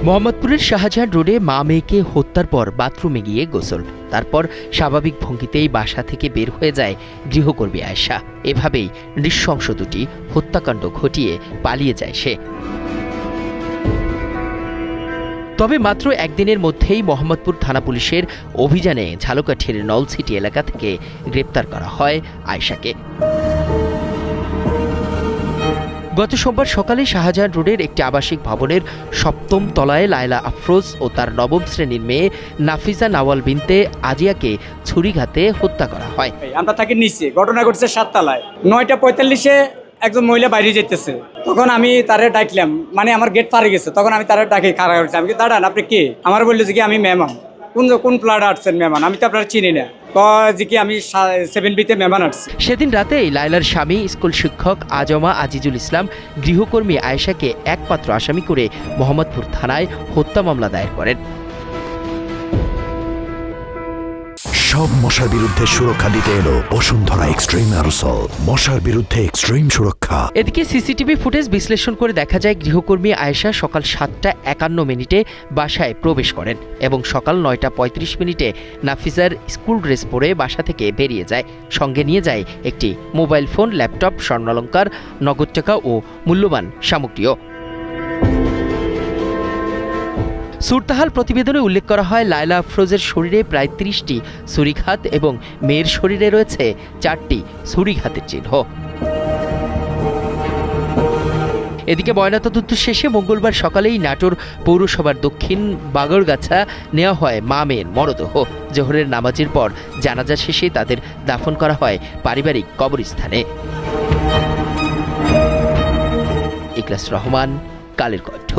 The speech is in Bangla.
মোহাম্মদপুরের শাহজাহান রোডে মা মেয়েকে হত্যার পর বাথরুমে গিয়ে গোসল, তারপর স্বাভাবিক ভঙ্গিতেই বাসা থেকে বের হয়ে যায় গৃহকর্মী আয়েশা। এভাবেই নৃশংস দুটি হত্যাকাণ্ড ঘটিয়ে পালিয়ে যায় সে। তবে মাত্র একদিনের মধ্যেই মোহাম্মদপুর থানা পুলিশের অভিযানে ঝালকাঠির নলছিটি এলাকা থেকে গ্রেপ্তার করা হয় আয়েশাকে। গত সোমবার সকালে শাহজাহান রোডের একটি আবাসিক ভবনের ৭ম তলায় লায়লা আফরোজ ও তার ৯ম শ্রেণীর মেয়ে নাফিজা নাওয়াল বিনতে আজিয়াকে ছুরিঘাতে হত্যা করা হয়। আমরা তাকে নিচে, ঘটনা ঘটছে ৭ তলায়। ৯:৪৫-এ একজন মহিলা বাইরে যেতেছে, তখন আমি তারে ডাকলাম, মানে আমার গেট পারে গেছে, তখন আমি তারে ডাকি খাড়া করছি। আমি কি দাঁড়ান, আপনি কে? আমার বললো যে কি আমি মেহমান। কোন ফ্ল্যাটে আসছেন মেহমান? আমি তো আপনারা চিনি না। যে কি আমি 7B-তে মেহমান আসছি। সেদিন রাতেই লায়লার স্বামী স্কুল শিক্ষক আজমা আজিজুল ইসলাম গৃহকর্মী আয়েশাকে একমাত্র আসামি করে মোহাম্মদপুর থানায় হত্যা মামলা দায়ের করেন। সব মশার বিরুদ্ধে সুরক্ষা দিতে এলো বসুন্ধরা এক্সট্রিম অ্যারোসল, মশার বিরুদ্ধে এক্সট্রিম সুরক্ষা। এদিকে সিসিটিভি ফুটেজ বিশ্লেষণ করে দেখা যায় গৃহকর্মী আয়েশা সকাল 7:51 বাসায় প্রবেশ করেন এবং সকাল 9:35 নাফিজার স্কুল ড্রেস পরে বাসা থেকে বেরিয়ে যায়। সঙ্গে নিয়ে যায় একটি মোবাইল ফোন, ল্যাপটপ, স্বর্ণালংকার, নগদ টাকা ও মূল্যবান সামগ্রীও। সুরতাহাল প্রতিবেদনে উল্লেখ করা হয়, লায়লা আফরোজের শরীরে প্রায় 30টি ছুরিঘাত এবং মেয়ের শরীরে রয়েছে 4টি ছুরিঘাতের চিহ্ন। এদিকে ময়নাতদন্ত শেষে মঙ্গলবার সকালেই নাটোর পৌরসভার দক্ষিণ বাগড়গাছা নেওয়া হয় মা মেয়ের মরদেহ। জোহরের নামাজের পর জানাজা শেষে তাদের দাফন করা হয় পারিবারিক কবরস্থানে। ইকলাস রহমান, কালের কণ্ঠ।